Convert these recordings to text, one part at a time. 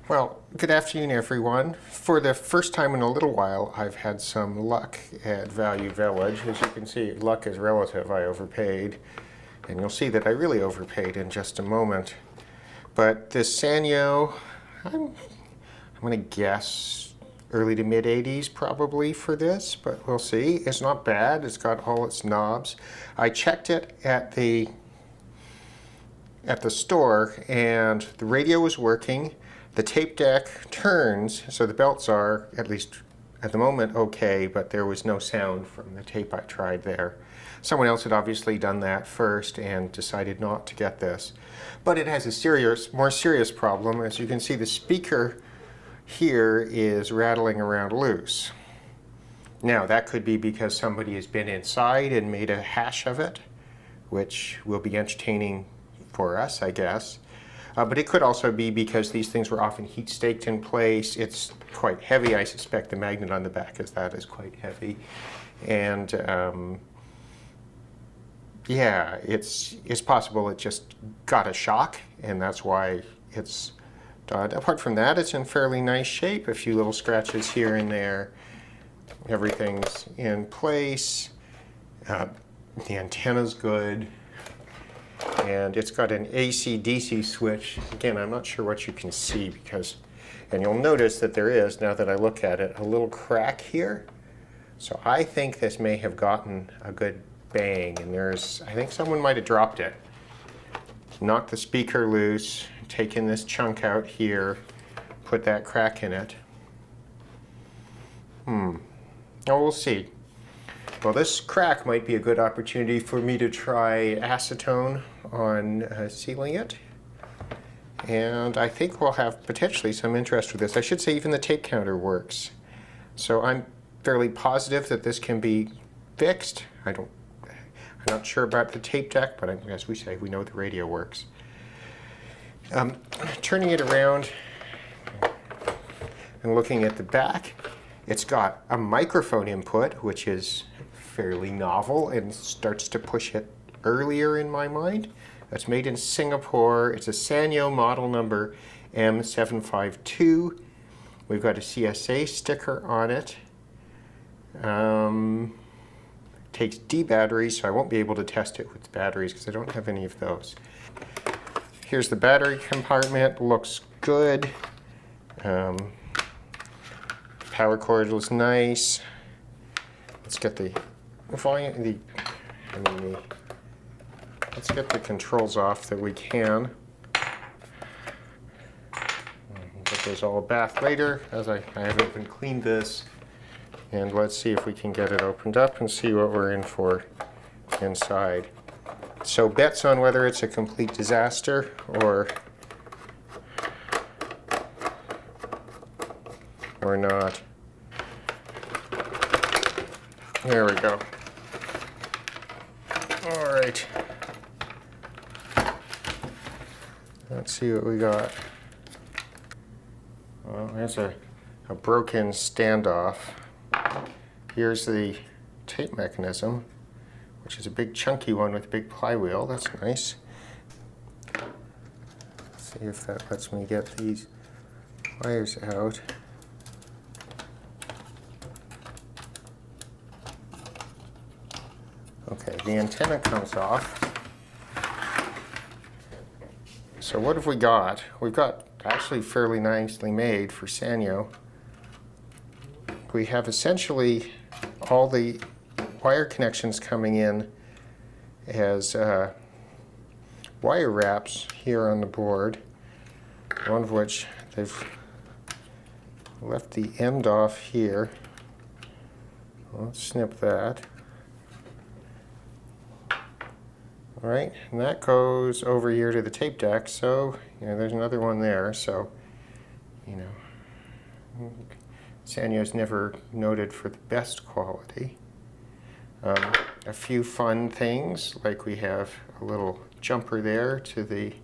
Well, good afternoon, everyone. For the first time in a little while, I've had some luck at Value Village. As you can see, luck is relative. I overpaid, and you'll see that I really overpaid in just a moment. But this Sanyo, I'm going to guess early to mid 80s probably for this, but we'll see. It's not bad. It's got all its knobs. I checked it at the store, and the radio was working. The tape deck turns, so the belts are, at least at the moment, okay, but there was no sound from the tape I tried there. Someone else had obviously done that first and decided not to get this. But it has a more serious problem. As you can see, the speaker here is rattling around loose. Now, that could be because somebody has been inside and made a hash of it, which will be entertaining for us, I guess. But it could also be because these things were often heat staked in place. It's quite heavy. I suspect the magnet on the back of that is quite heavy. And yeah, it's possible it just got a shock, and that's why it's done. Apart from that, it's in fairly nice shape. A few little scratches here and there. Everything's in place. The antenna's good. And it's got an AC-DC switch. Again, I'm not sure what you can see and you'll notice that there is, now that I look at it, a little crack here. So I think this may have gotten a good bang, and I think someone might have dropped it. Knocked the speaker loose, taken this chunk out here, put that crack in it. Oh, we'll see. Well, this crack might be a good opportunity for me to try acetone on sealing it. And I think we'll have potentially some interest with this. I should say even the tape counter works. So I'm fairly positive that this can be fixed. I'm not sure about the tape deck, but as we say, we know the radio works. Turning it around and looking at the back, it's got a microphone input, which is fairly novel and starts to push it earlier in my mind. It's made in Singapore. It's a Sanyo model number M752. We've got a CSA sticker on it. Takes D batteries, so I won't be able to test it with batteries because I don't have any of those. Here's the battery compartment. Looks good. Power cord looks nice. Let's get the volume, let's get the controls off that we can. We'll get those all back later, as I haven't even cleaned this. And let's see if we can get it opened up and see what we're in for inside. So bets on whether it's a complete disaster or not. There we go. All right. Let's see what we got. Well, there's a broken standoff. Here's the tape mechanism, which is a big chunky one with a big ply wheel. That's nice. Let's see if that lets me get these wires out. Okay, the antenna comes off. So what have we got? We've got actually fairly nicely made for Sanyo. We have essentially all the wire connections coming in as wire wraps here on the board, one of which they've left the end off here. Let's snip that. All right, and that goes over here to the tape deck, so there's another one there. So, Sanyo's never noted for the best quality. A few fun things, like we have a little jumper there to the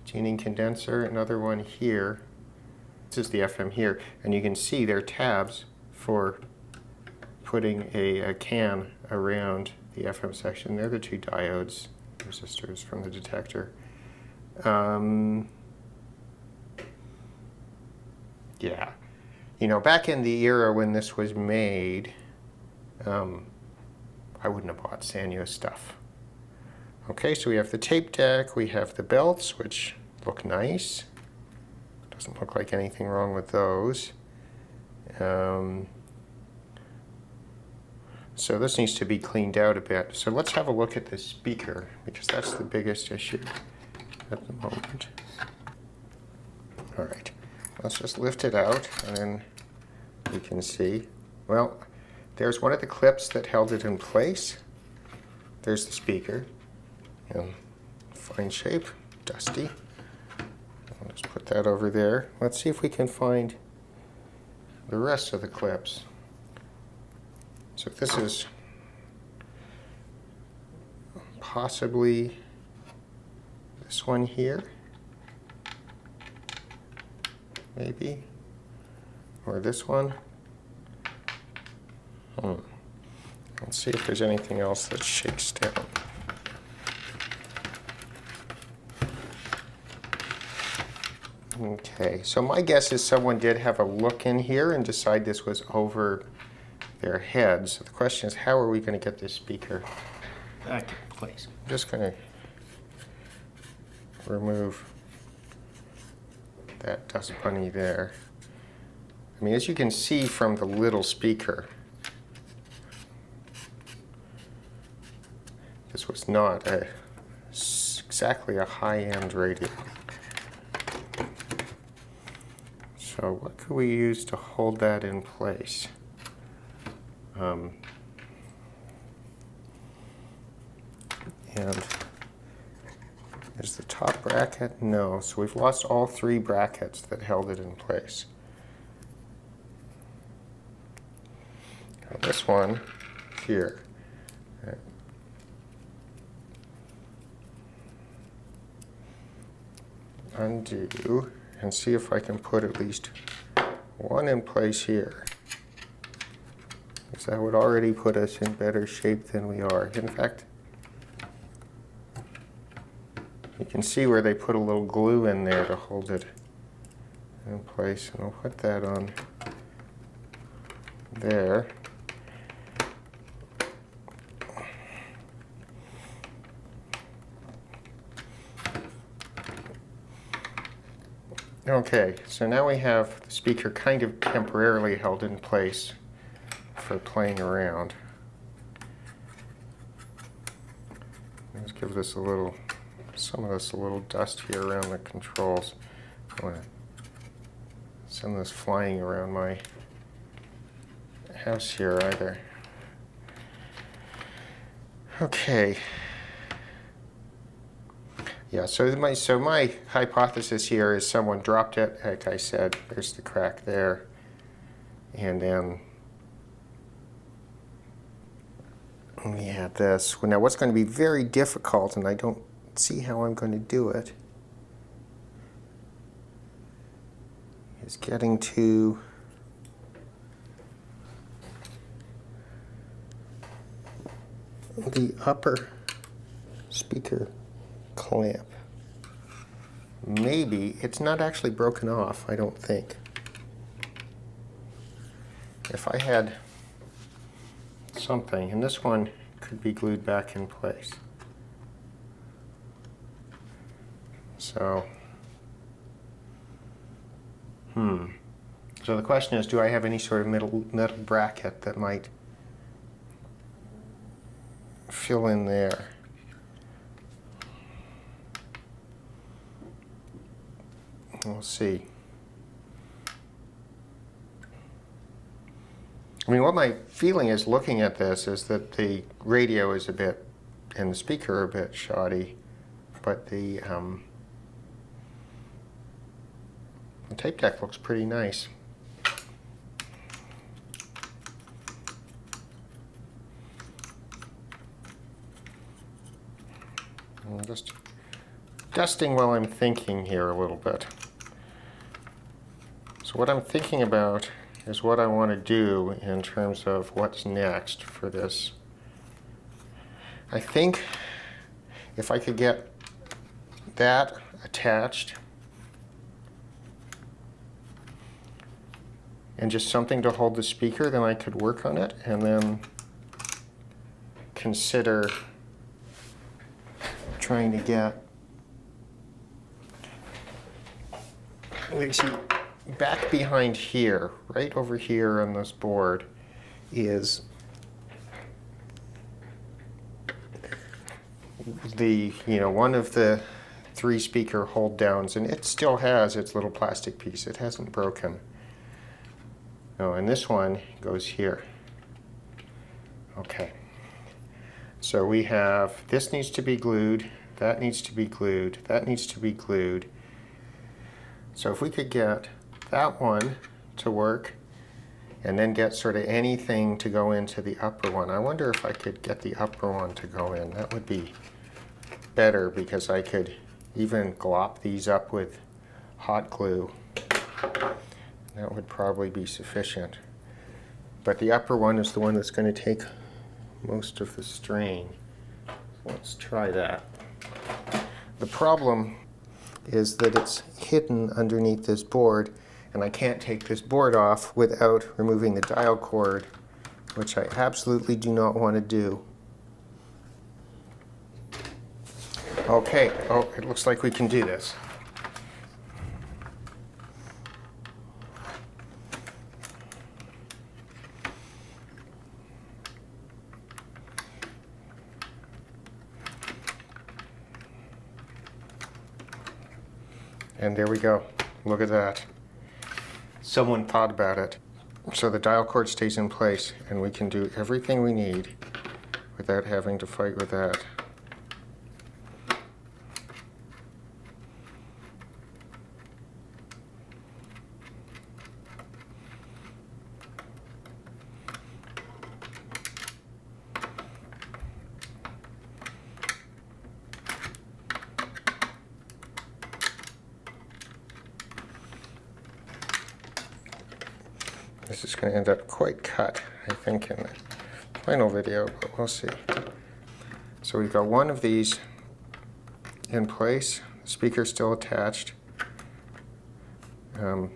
tuning condenser, another one here. This is the FM here, and you can see there are tabs for putting a can around the FM section. They're the two diodes, resistors from the detector. Yeah. You know, back in the era when this was made, I wouldn't have bought Sanyo stuff. Okay, so we have the tape deck, we have the belts, which look nice. Doesn't look like anything wrong with those. So this needs to be cleaned out a bit. So let's have a look at the speaker, because that's the biggest issue at the moment. All right, let's just lift it out, and then we can see. Well, there's one of the clips that held it in place. There's the speaker, in fine shape, dusty. I'll just put that over there. Let's see if we can find the rest of the clips. So this is possibly this one here, maybe, or this one. Let's see if there's anything else that shakes down. Okay, so my guess is someone did have a look in here and decide this was over their heads. So the question is, how are we going to get this speaker Back in place. I'm just going to remove that dust bunny there. I mean, as you can see from the little speaker, this was not exactly a high-end radio. So what could we use to hold that in place? And is the top bracket? No. So we've lost all three brackets that held it in place. Now this one here. Undo and see if I can put at least one in place here. Because that would already put us in better shape than we are. In fact, you can see where they put a little glue in there to hold it in place. And I'll put that on there. Okay, so now we have the speaker kind of temporarily held in place for playing around. Let's give this a little, some of this a little dust here around the controls. I want to send this flying around my house here either. Okay. Yeah, so my hypothesis here is someone dropped it, like I said, there's the crack there, and then we have this. Now what's going to be very difficult, and I don't see how I'm going to do it, is getting to the upper speaker clamp. Maybe it's not actually broken off, I don't think. If I had something, and this one could be glued back in place. So, so the question is, do I have any sort of metal bracket that might fill in there? We'll see. I mean, what my feeling is looking at this is that the radio is a bit, and the speaker are a bit shoddy, but the tape deck looks pretty nice. I'm just dusting while I'm thinking here a little bit. So what I'm thinking about is what I want to do in terms of what's next for this. I think if I could get that attached and just something to hold the speaker, then I could work on it and then consider trying to get, you see, back behind here, right over here on this board, is the, one of the 3 speaker hold downs, and it still has its little plastic piece. It hasn't broken. Oh, and this one goes here. Okay. So we have, this needs to be glued, that needs to be glued, that needs to be glued. So if we could get that one to work, and then get sort of anything to go into the upper one. I wonder if I could get the upper one to go in. That would be better, because I could even glop these up with hot glue. That would probably be sufficient. But the upper one is the one that's going to take most of the strain. So let's try that. The problem is that it's hidden underneath this board, and I can't take this board off without removing the dial cord, which I absolutely do not want to do. Okay, oh, it looks like we can do this. And there we go. Look at that. Someone thought about it. So the dial cord stays in place, and we can do everything we need without having to fight with that. This is going to end up quite cut, I think, in the final video, but we'll see. So we've got one of these in place, the speaker still attached. So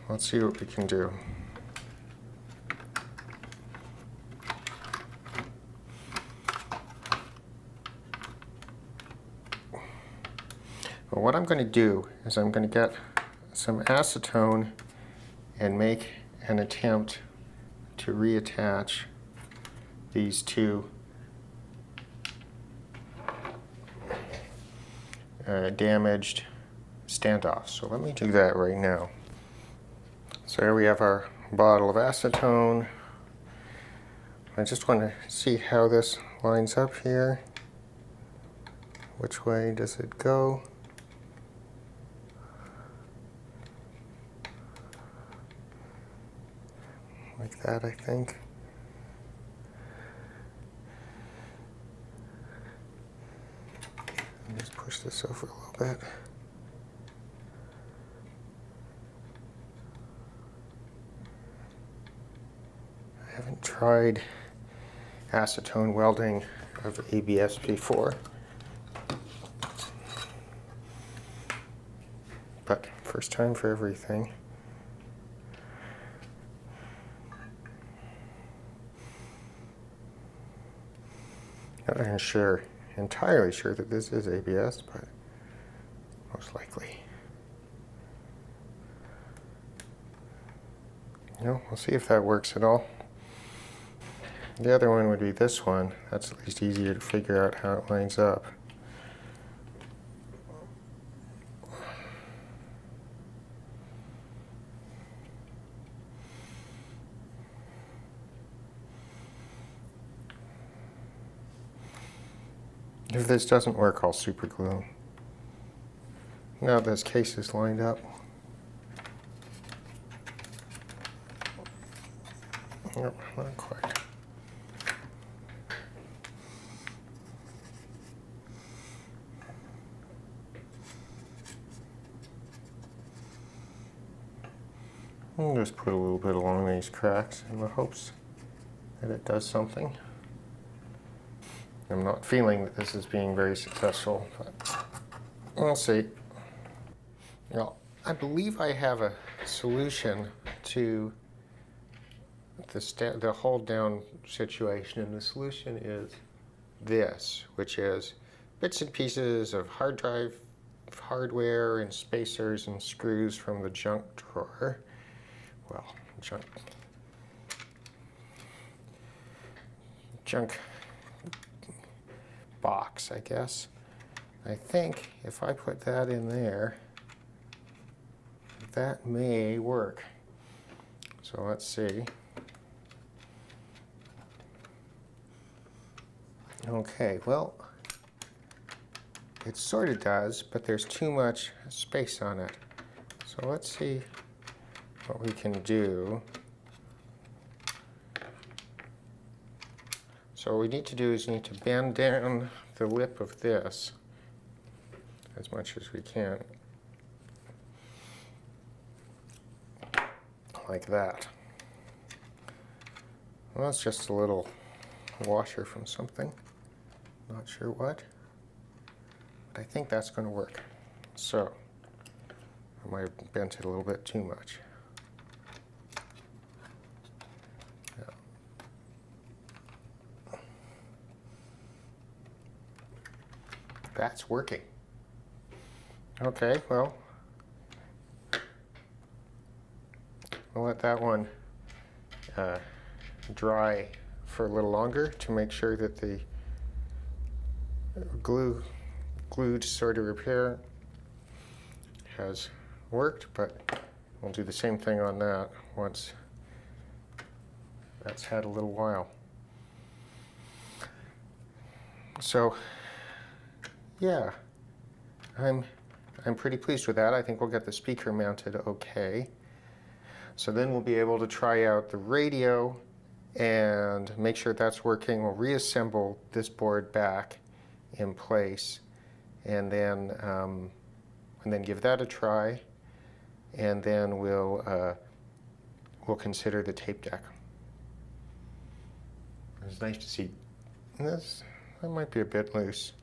let's see what we can do. Well, what I'm going to do is I'm going to get some acetone and make an attempt to reattach these two damaged standoffs. So let me do that right now. So here we have our bottle of acetone. I just want to see how this lines up here. Which way does it go? Like that, I think. Just push this over a little bit. I haven't tried acetone welding of ABS before, but first time for everything. Not even entirely sure that this is ABS, but most likely. We'll see if that works at all. The other one would be this one. That's at least easier to figure out how it lines up. If this doesn't work, I'll super glue. Now this case is lined up. Nope, not quite. I'll just put a little bit along these cracks in the hopes that it does something. I'm not feeling that this is being very successful, but we'll see. Well, I believe I have a solution to the hold down situation, and the solution is this, which is bits and pieces of hard drive hardware and spacers and screws from the junk drawer. Well, junk box, I guess. I think if I put that in there, that may work. So let's see. Okay, well, it sort of does, but there's too much space on it. So let's see what we can do. So what we need to do is need to bend down the lip of this as much as we can. Like that. Well, that's just a little washer from something. Not sure what. But I think that's going to work. So, I might have bent it a little bit too much. That's working. Okay, well, I'll let that one dry for a little longer to make sure that the glued sort of repair has worked, but we'll do the same thing on that once that's had a little while. So, yeah, I'm pretty pleased with that. I think we'll get the speaker mounted okay. So then we'll be able to try out the radio and make sure that's working. We'll reassemble this board back in place, and then give that a try, and then we'll consider the tape deck. It's nice to see this. That might be a bit loose,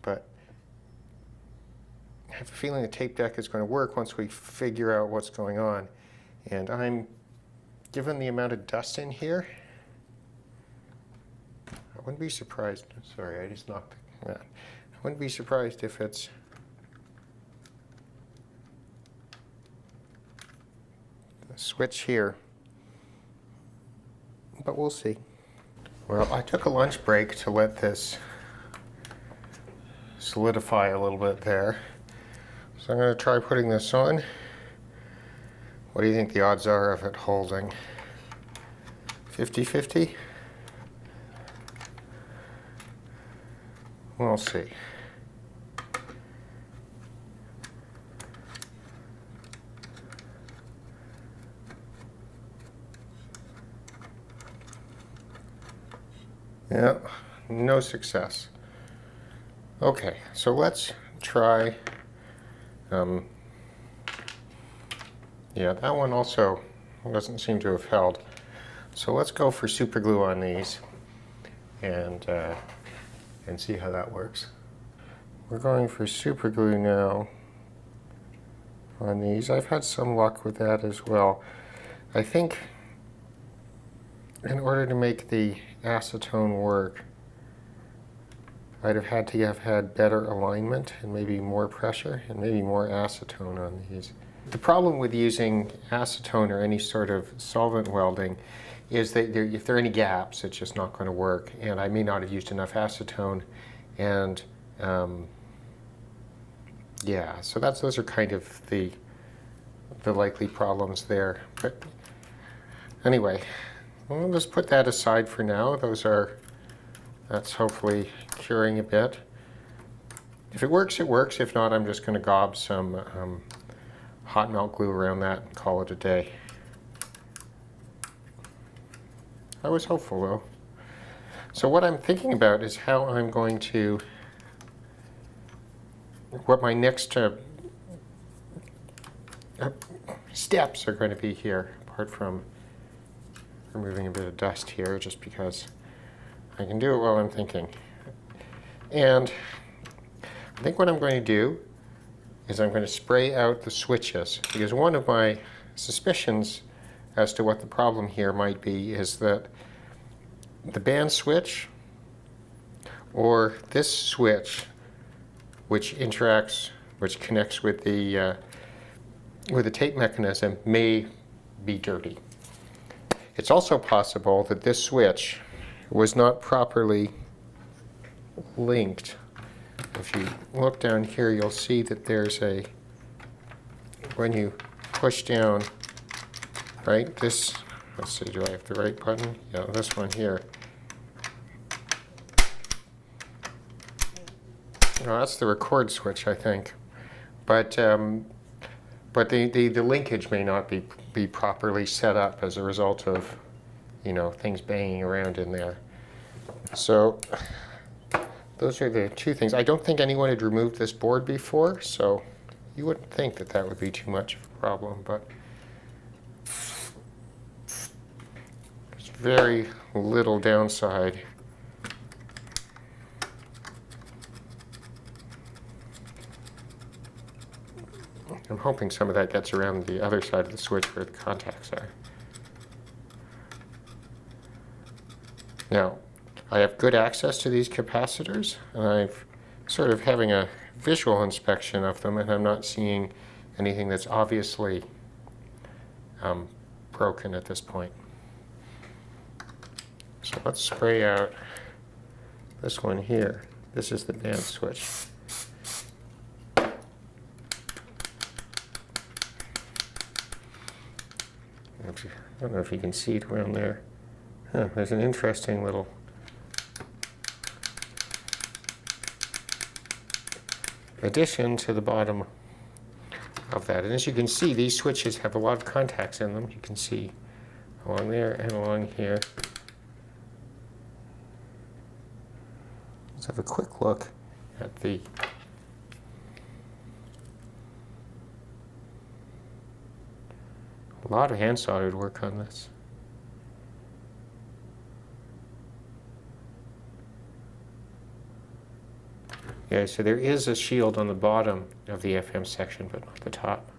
but I have a feeling the tape deck is going to work once we figure out what's going on. And I'm, given the amount of dust in here, I wouldn't be surprised. Sorry, I just knocked that. I wouldn't be surprised if it's a switch here, but we'll see. Well, I took a lunch break to let this solidify a little bit there. So I'm going to try putting this on. What do you think the odds are of it holding? 50-50? We'll see. Yeah, no success. Okay, so let's try. Yeah, that one also doesn't seem to have held. So let's go for super glue on these and see how that works. We're going for super glue now on these. I've had some luck with that as well. I think in order to make the acetone work, I'd have had to have had better alignment and maybe more pressure and maybe more acetone on these. The problem with using acetone or any sort of solvent welding is that if there are any gaps, it's just not going to work. And I may not have used enough acetone. And yeah, so those are kind of the likely problems there. But anyway, we'll just put that aside for now. That's hopefully curing a bit. If it works, it works. If not, I'm just going to gob some hot melt glue around that and call it a day. I was hopeful though. So what I'm thinking about is how I'm going to, what my next steps are going to be here, apart from removing a bit of dust here, just because I can do it while I'm thinking. And I think what I'm going to do is I'm going to spray out the switches, because one of my suspicions as to what the problem here might be is that the band switch or this switch, which connects with the tape mechanism, may be dirty. It's also possible that this switch was not properly linked. If you look down here, you'll see that there's when you push down, right, this, let's see, do I have the right button? Yeah, this one here. No, that's the record switch, I think. But the linkage may not be properly set up as a result of, things banging around in there. So those are the two things. I don't think anyone had removed this board before, so you wouldn't think that that would be too much of a problem, but there's very little downside. I'm hoping some of that gets around the other side of the switch where the contacts are. Now, I have good access to these capacitors, and I'm sort of having a visual inspection of them, and I'm not seeing anything that's obviously broken at this point. So let's spray out this one here. This is the band switch. I don't know if you can see it around there. There's an interesting little addition to the bottom of that. And as you can see, these switches have a lot of contacts in them. You can see along there and along here. Let's have a quick look at the a lot of hand soldered work on this. Yeah, so there is a shield on the bottom of the FM section, but not the top.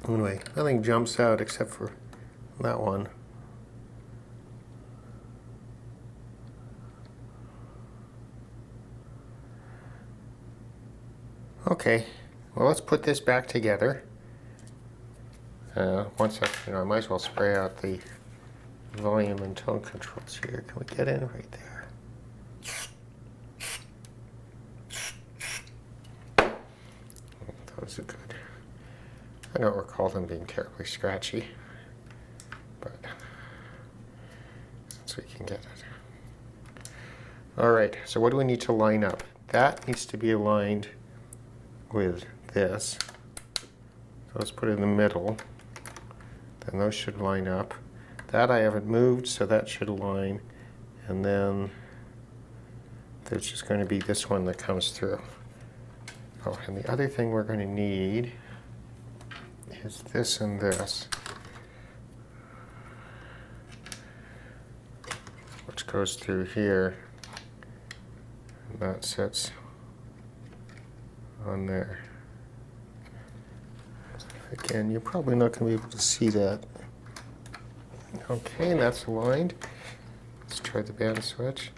Anyway, nothing jumps out except for that one. Okay, well, let's put this back together. Once I might as well spray out the volume and tone controls here. Can we get in right there? Those are good. I don't recall them being terribly scratchy, but since we can get it. All right, so what do we need to line up? That needs to be aligned with this. So let's put it in the middle. Then those should line up. That I haven't moved, so that should align. And then there's just going to be this one that comes through. Oh, and the other thing we're going to need is this and this, which goes through here, and that sits on there. Again, you're probably not going to be able to see that. Okay, that's aligned. Let's try the band switch.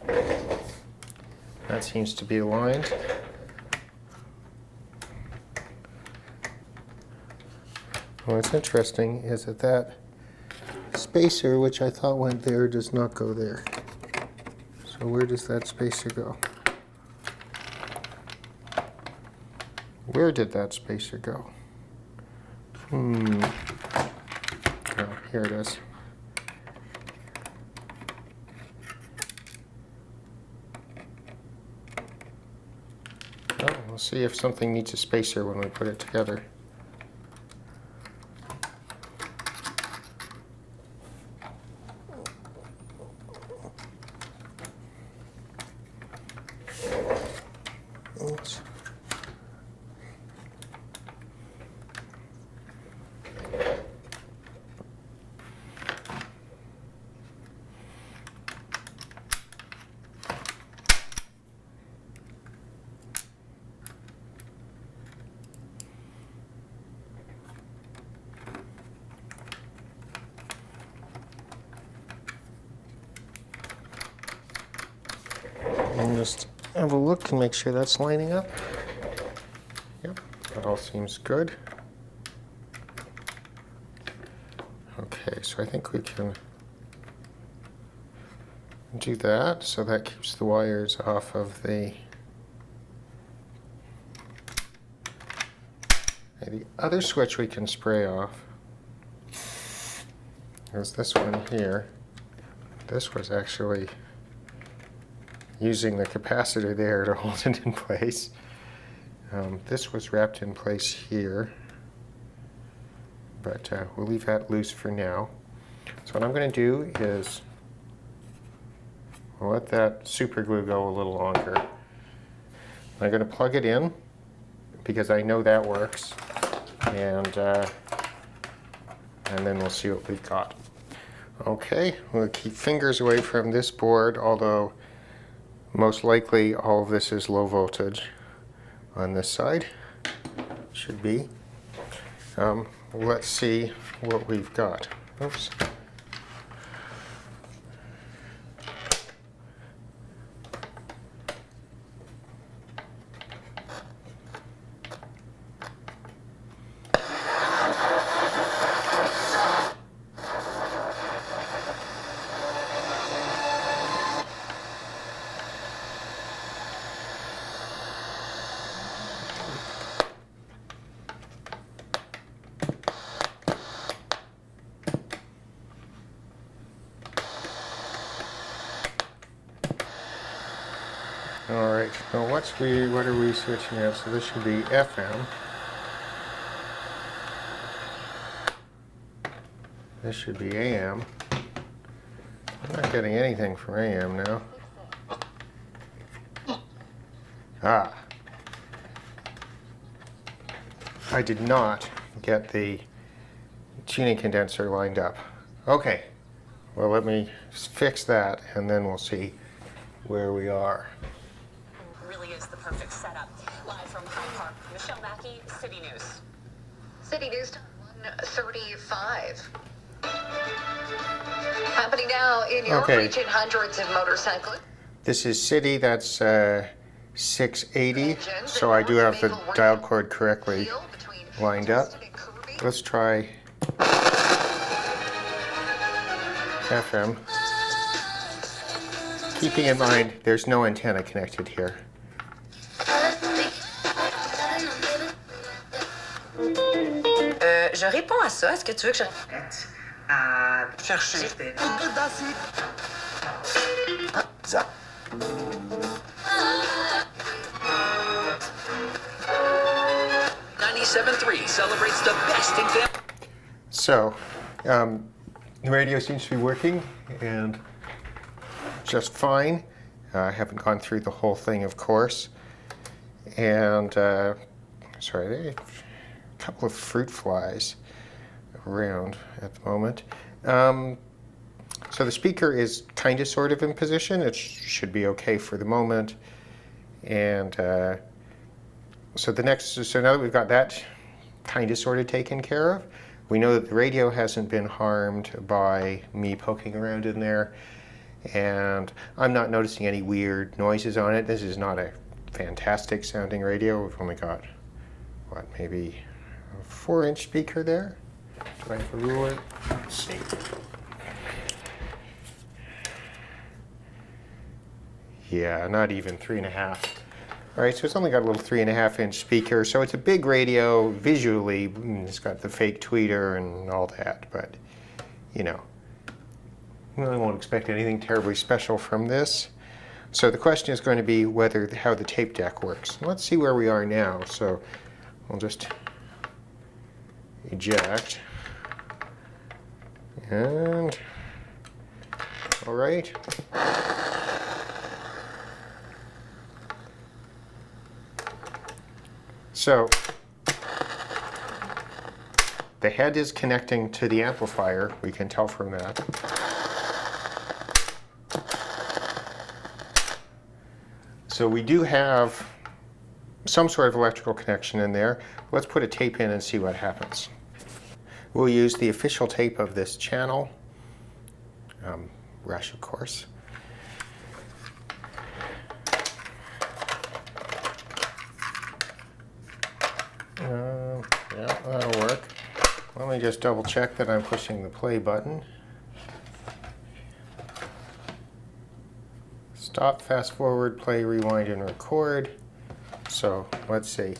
That seems to be aligned. What's interesting is that that spacer, which I thought went there, does not go there. So where does that spacer go? Where did that spacer go? Oh, here it is. Oh, we'll see if something needs a spacer when we put it together. Oops. And just have a look and make sure that's lining up. Yep, that all seems good. Okay, so I think we can do that. So that keeps the wires off of the other switch we can spray off. There's this one here. This was actually using the capacitor there to hold it in place. This was wrapped in place here, but we'll leave that loose for now. So what I'm going to do is I'll let that super glue go a little longer. I'm going to plug it in because I know that works, and then we'll see what we've got. Okay, we'll keep fingers away from this board, although most likely all of this is low voltage on this side. Should be. Let's see what we've got. Oops. All right, now what are we switching at? So this should be FM. This should be AM. I'm not getting anything from AM now. Ah. I did not get the tuning condenser lined up. Okay, well let me fix that and then we'll see where we are. Really is the perfect setup. Live from Hyde Park, Michelle Mackey, City News. City News 135. Happening now in your region, hundreds of motorcyclists. This is City, that's 680, so I do have the dial cord correctly lined up. Let's try FM. Keeping in mind, there's no antenna connected here. Je réponds à ça. Est-ce que tu veux que je... À chercher. Ça. 97.3 celebrates the best in film. So, the radio seems to be working and just fine. I haven't gone through the whole thing, of course. And, sorry, there are a couple of fruit flies around at the moment. So the speaker is kind of sort of in position. It should be okay for the moment. And so now that we've got that kind of sort of taken care of, we know that the radio hasn't been harmed by me poking around in there. And I'm not noticing any weird noises on it. This is not a fantastic sounding radio. We've only got, what, maybe a 4-inch speaker there? Do I have a ruler? Let's see. Yeah, not even 3.5. All right, so it's only got a little 3.5-inch speaker. So it's a big radio visually. It's got the fake tweeter and all that, but you know, I won't expect anything terribly special from this. So the question is going to be how the tape deck works. Let's see where we are now. So I'll just eject. And all right. So the head is connecting to the amplifier, we can tell from that. So we do have some sort of electrical connection in there. Let's put a tape in and see what happens. We'll use the official tape of this channel, Rush of course. Yeah, that'll work. Let me just double check that I'm pushing the play button. Stop, fast forward, play, rewind, and record. So let's see.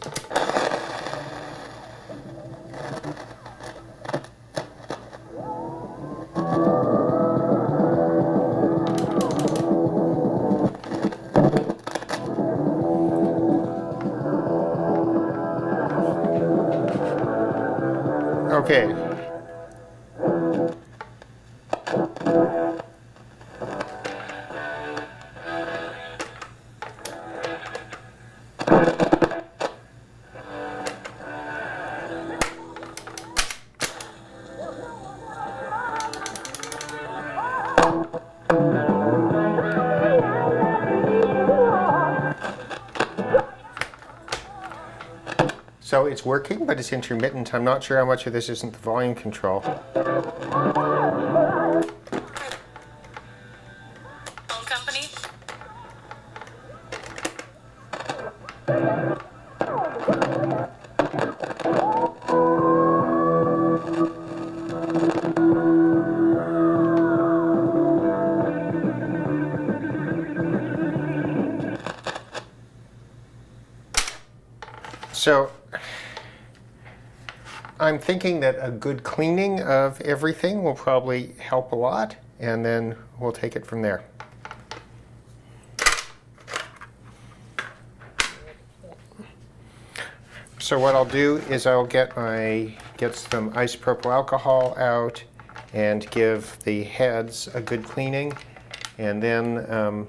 Okay. So it's working, but it's intermittent. I'm not sure how much of this isn't the volume control. Phone company? So I'm thinking that a good cleaning of everything will probably help a lot, and then we'll take it from there. So what I'll do is I'll get some isopropyl alcohol out and give the heads a good cleaning, and then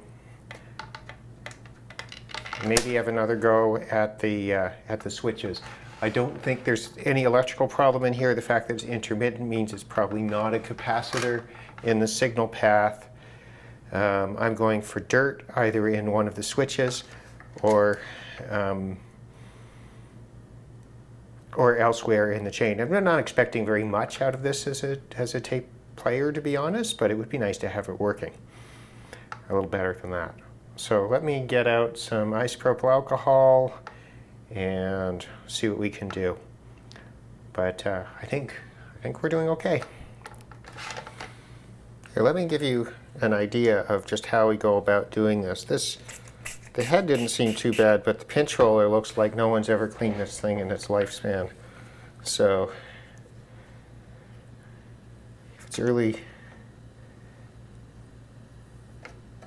maybe have another go at the switches. I don't think there's any electrical problem in here. The fact that it's intermittent means it's probably not a capacitor in the signal path. I'm going for dirt either in one of the switches or elsewhere in the chain. I'm not expecting very much out of this as a tape player, to be honest, but it would be nice to have it working a little better than that. So let me get out some isopropyl alcohol and see what we can do. But I think we're doing okay. Here, let me give you an idea of just how we go about doing this. The head didn't seem too bad, but the pinch roller looks like no one's ever cleaned this thing in its lifespan. So it's early.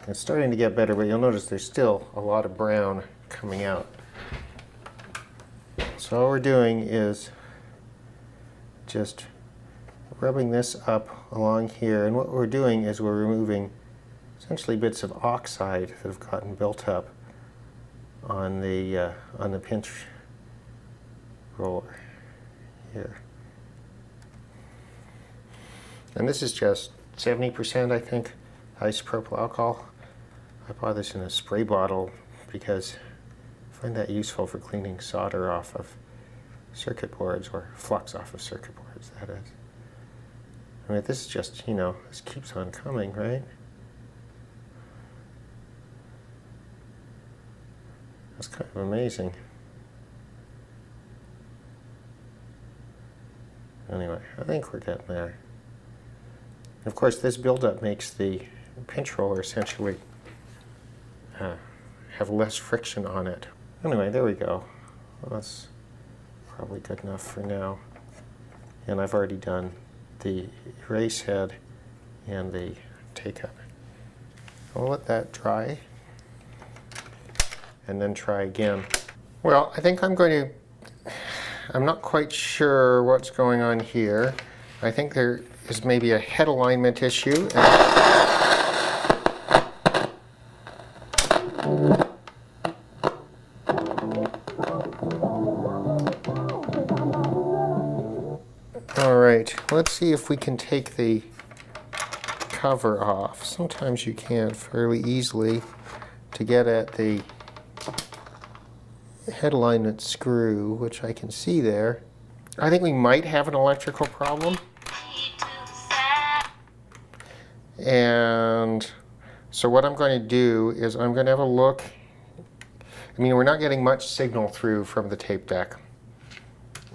It's starting to get better, but you'll notice there's still a lot of brown coming out. So all we're doing is just rubbing this up along here, and what we're doing is we're removing essentially bits of oxide that have gotten built up on the pinch roller here. And this is just 70%, I think, isopropyl alcohol. I bought this in a spray bottle because I find that useful for cleaning solder off of circuit boards, or flux off of circuit boards, that is. I mean, this is just, this keeps on coming, right? That's kind of amazing. Anyway, I think we're getting there. Of course, this buildup makes the pinch roller essentially have less friction on it. Anyway, there we go. Well, that's probably good enough for now. And I've already done the erase head and the take-up. I'll let that dry and then try again. Well, I think I'm not quite sure what's going on here. I think there is maybe a head alignment issue. let's see if we can take the cover off. Sometimes you can fairly easily to get at the head alignment screw, which I can see there. I think we might have an electrical problem. And so what I'm going to do is I'm going to have a look. I mean, we're not getting much signal through from the tape deck.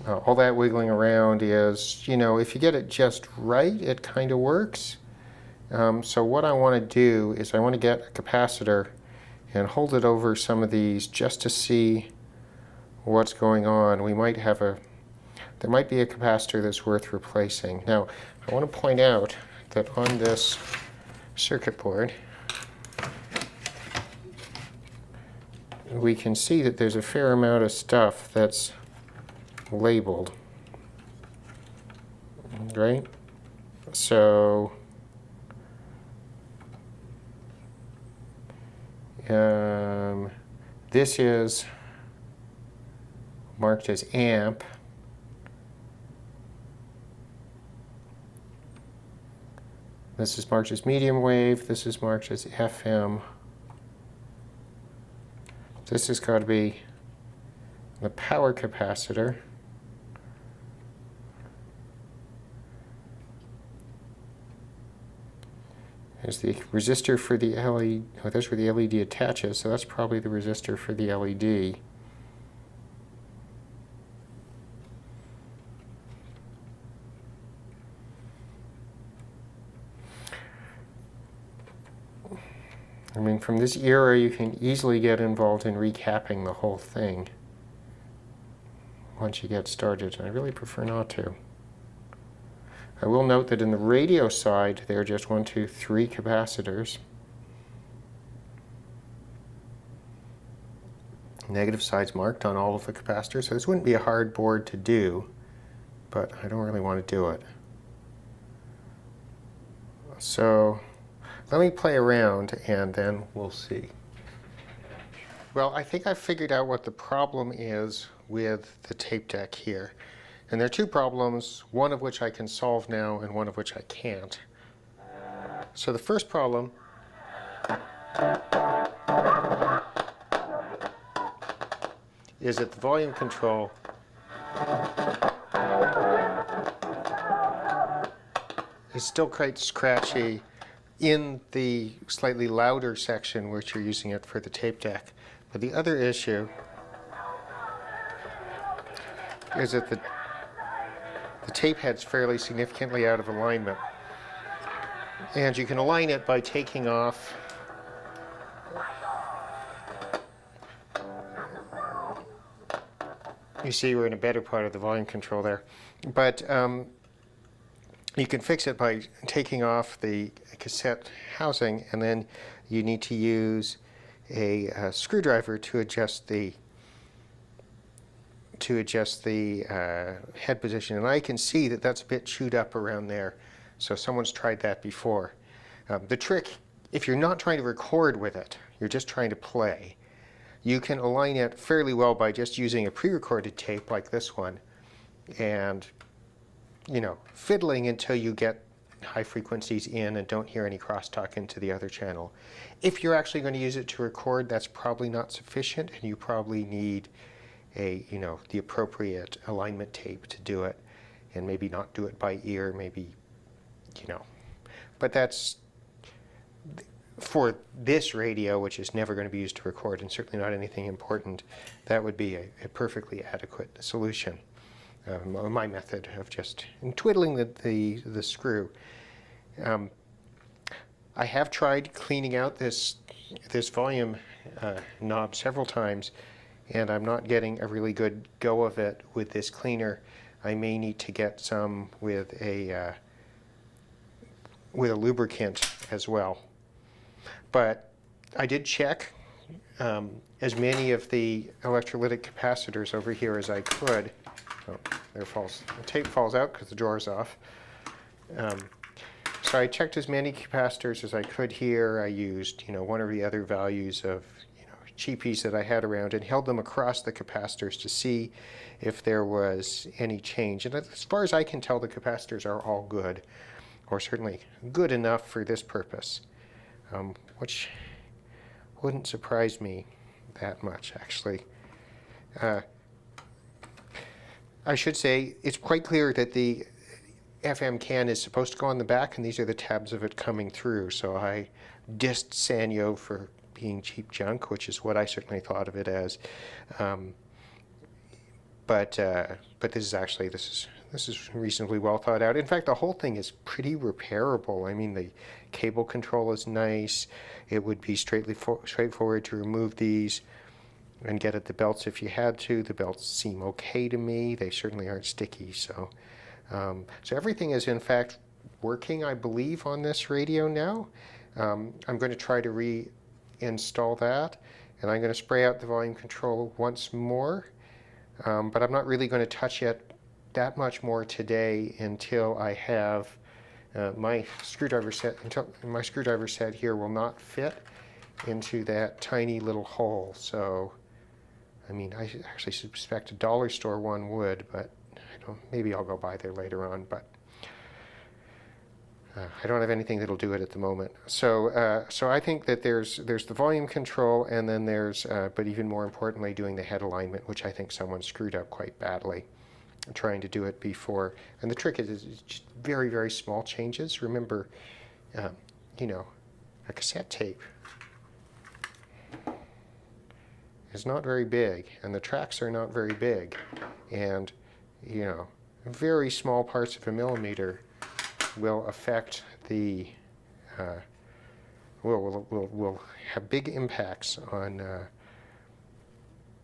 All that wiggling around is, you know, if you get it just right, it kind of works. So what I want to do is I want to get a capacitor and hold it over some of these just to see what's going on. We might have there might be a capacitor that's worth replacing. Now, I want to point out that on this circuit board, we can see that there's a fair amount of stuff that's labeled, right? So this is marked as amp. This is marked as medium wave. This is marked as FM. This has got to be the power capacitor. There's the resistor for the LED. Oh, that's where the LED attaches, so that's probably the resistor for the LED. I mean, from this era, you can easily get involved in recapping the whole thing once you get started. I really prefer not to. I will note that in the radio side, there are just 1, 2, 3 capacitors. Negative side's marked on all of the capacitors, so this wouldn't be a hard board to do, but I don't really want to do it. So let me play around and then we'll see. Well, I think I've figured out what the problem is with the tape deck here. And there are 2 problems, one of which I can solve now and one of which I can't. So the first problem is that the volume control is still quite scratchy in the slightly louder section which you're using it for the tape deck. But the other issue is that the tape head's fairly significantly out of alignment. And you can align it by taking off you see we're in a better part of the volume control there. But you can fix it by taking off the cassette housing, and then you need to use a screwdriver to adjust the head position. And I can see that that's a bit chewed up around there. So someone's tried that before. The trick, if you're not trying to record with it, you're just trying to play, you can align it fairly well by just using a pre-recorded tape like this one and, you know, fiddling until you get high frequencies in and don't hear any crosstalk into the other channel. If you're actually going to use it to record, that's probably not sufficient, and you probably need the appropriate alignment tape to do it, and maybe not do it by ear, maybe, but that's for this radio, which is never going to be used to record and certainly not anything important. That would be a perfectly adequate solution. My method of just twiddling the screw. I have tried cleaning out this volume knob several times, and I'm not getting a really good go of it with this cleaner. I may need to get some with a lubricant as well. But I did check as many of the electrolytic capacitors over here as I could. Oh, the tape falls out because the drawer's off. So I checked as many capacitors as I could here. I used, one or the other values of, cheapies that I had around and held them across the capacitors to see if there was any change. And as far as I can tell, the capacitors are all good, or certainly good enough for this purpose, which wouldn't surprise me that much, actually. I should say it's quite clear that the FM can is supposed to go on the back, and these are the tabs of it coming through. So I dissed Sanyo for being cheap junk, which is what I certainly thought of it as. But this is reasonably well thought out. In fact, the whole thing is pretty repairable. I mean, the cable control is nice. It would be straightforward to remove these and get at the belts if you had to. The belts seem okay to me. They certainly aren't sticky. So everything is in fact working, I believe, on this radio now. I'm going to try to reinstall that, and I'm going to spray out the volume control once more. But I'm not really going to touch it that much more today until I have my screwdriver set. Until my screwdriver set here will not fit into that tiny little hole. So, I mean, I actually suspect a dollar store one would, but maybe I'll go by there later on. But I don't have anything that'll do it at the moment. So I think that there's the volume control, and then there's, but even more importantly, doing the head alignment, which I think someone screwed up quite badly, trying to do it before. And the trick is just very, very small changes. Remember, a cassette tape is not very big, and the tracks are not very big, and very small parts of a millimeter will affect the will have big impacts on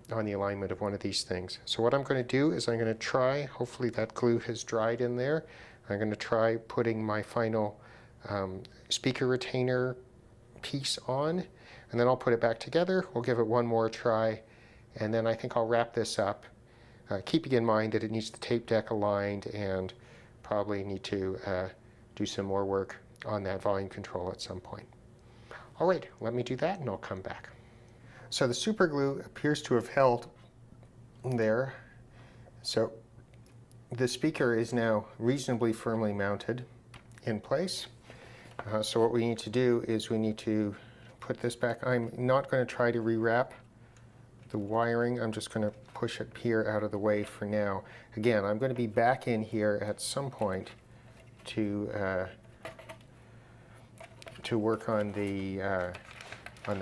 the alignment of one of these things. So what I'm going to do is I'm going to try, hopefully that glue has dried in there, I'm going to try putting my final speaker retainer piece on, and then I'll put it back together. We'll give it one more try, and then I think I'll wrap this up, keeping in mind that it needs the tape deck aligned and probably need to do some more work on that volume control at some point. All right, let me do that and I'll come back. So the super glue appears to have held there. So the speaker is now reasonably firmly mounted in place. So what we need to do is we need to put this back. I'm not going to try to rewrap the wiring. I'm just going to push it here out of the way for now. Again, I'm going to be back in here at some point to work on the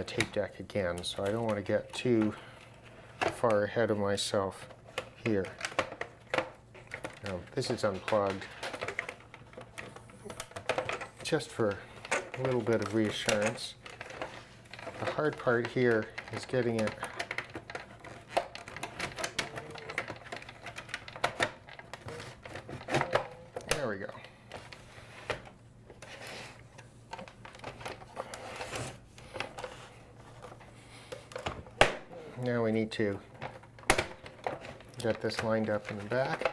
tape deck again. So I don't want to get too far ahead of myself here. Now, this is unplugged, just for a little bit of reassurance. The hard part here is getting it there. We go. Now we need to get this lined up in the back.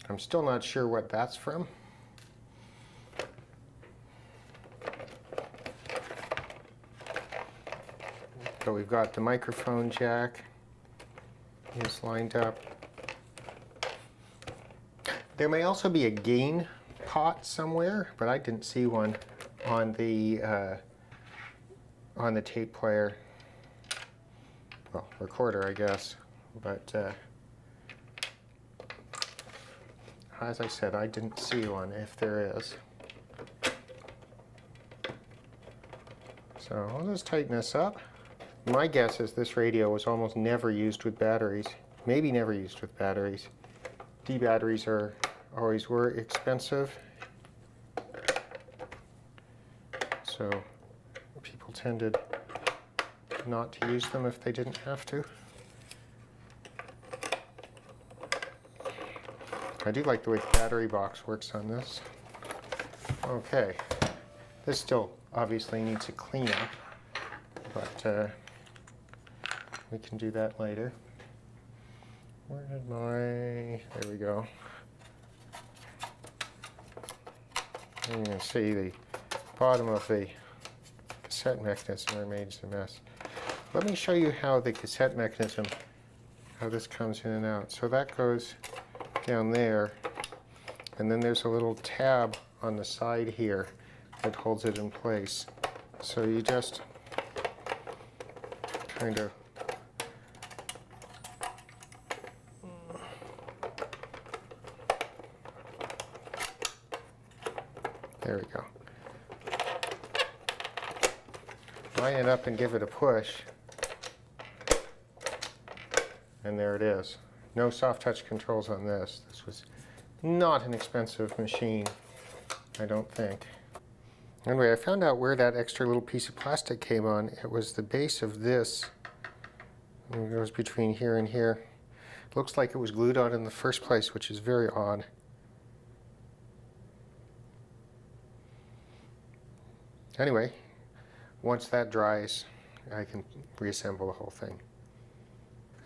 I'm still not sure what that's from. So we've got the microphone jack is lined up. There may also be a gain pot somewhere, but I didn't see one on the tape player. Well, recorder, I guess. But as I said, I didn't see one, if there is. So I'll just tighten this up. My guess is this radio was almost never used with batteries. Maybe never used with batteries. D batteries always were expensive. So people tended not to use them if they didn't have to. I do like the way the battery box works on this. Okay, this still obviously needs a cleanup, but we can do that later. Where did there we go. You can see the bottom of the cassette mechanism remains a mess. Let me show you how the cassette mechanism, how this comes in and out. So that goes down there, and then there's a little tab on the side here that holds it in place. So you just kind of there we go. Line it up and give it a push, and there it is. No soft touch controls on this. This was not an expensive machine, I don't think. Anyway, I found out where that extra little piece of plastic came on. It was the base of this. It goes between here and here. It looks like it was glued on in the first place, which is very odd. Anyway, once that dries, I can reassemble the whole thing.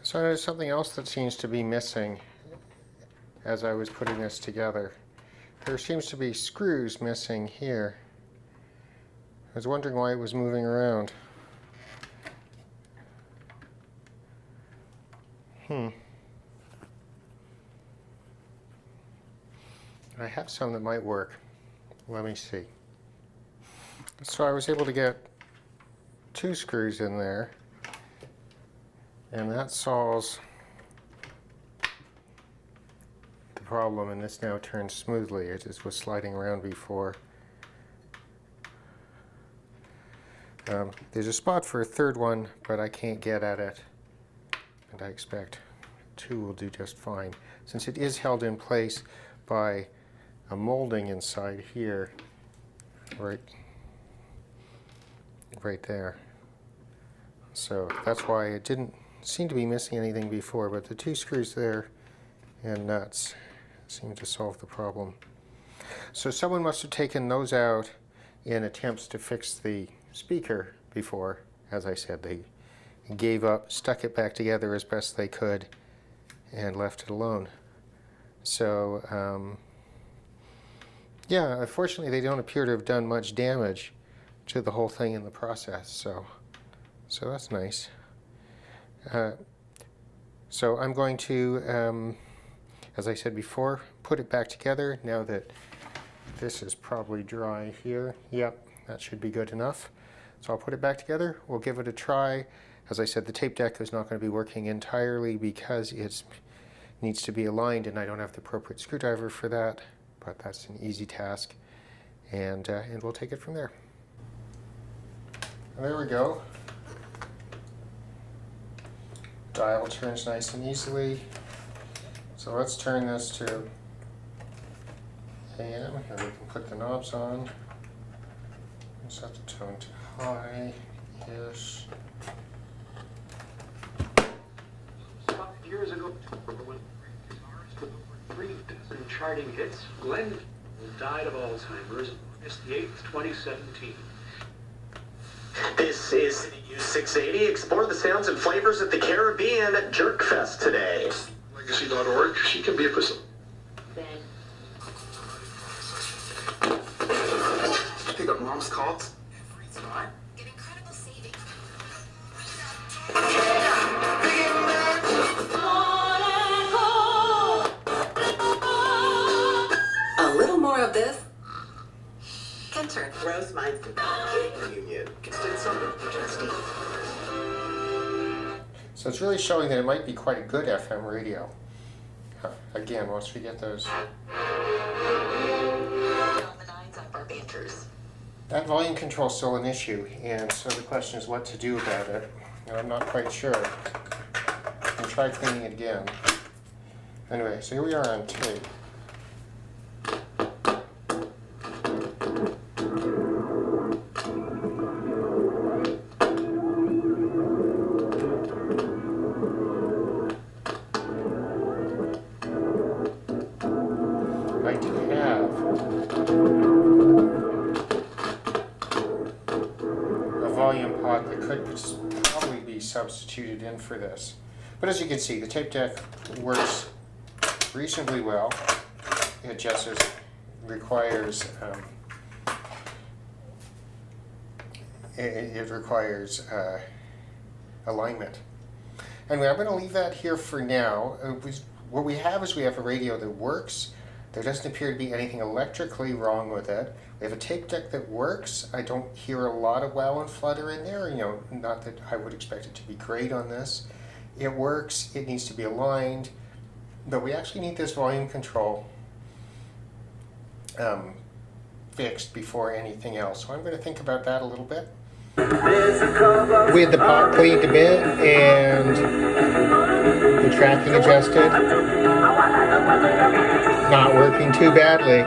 So there's something else that seems to be missing as I was putting this together. There seems to be screws missing here. I was wondering why it was moving around. I have some that might work. Let me see. So I was able to get 2 screws in there, and that solves the problem, and this now turns smoothly. It just was sliding around before. There's a spot for a third one, but I can't get at it, and I expect 2 will do just fine. Since it is held in place by a molding inside here, right there. So that's why it didn't seem to be missing anything before, but the 2 screws there and nuts seem to solve the problem. So someone must have taken those out in attempts to fix the speaker before. As I said, they gave up, stuck it back together as best they could, and left it alone. So yeah, unfortunately they don't appear to have done much damage to the whole thing in the process, so that's nice. So I'm going to, as I said before, put it back together now that this is probably dry here. Yep, that should be good enough. So I'll put it back together, we'll give it a try. As I said, the tape deck is not going to be working entirely because it needs to be aligned, and I don't have the appropriate screwdriver for that, but that's an easy task, and we'll take it from there. There we go. Dial turns nice and easily. So let's turn this to AM, and we can put the knobs on. Set the tone to high-ish. Years ago, when three dozen charting hits, Glenn died of Alzheimer's on August the 8th, 2017. This is City News 680. Explore the sounds and flavors of the Caribbean at Jerk Fest today. Legacy.org. She can be a facilitator. Pick up mom's calls. Get incredible savings. A little more of this. Can turn. Roast mine. Union. So it's really showing that it might be quite a good FM radio. Again, once we get those. On the nines up our banters. That volume control is still an issue, and so the question is what to do about it. And I'm not quite sure. I'll try cleaning it again. Anyway, so here we are on tape. I do have a volume pot that could probably be substituted in for this. But as you can see, the tape deck works reasonably well. It just requires it requires alignment. Anyway, I'm going to leave that here for now. What we have is we have a radio that works. There doesn't appear to be anything electrically wrong with it. We have a tape deck that works. I don't hear a lot of wow and flutter in there. Not that I would expect it to be great on this. It works. It needs to be aligned. But we actually need this volume control fixed before anything else. So I'm going to think about that a little bit. We had the pot cleaned a bit and the tracking adjusted. Not working too badly.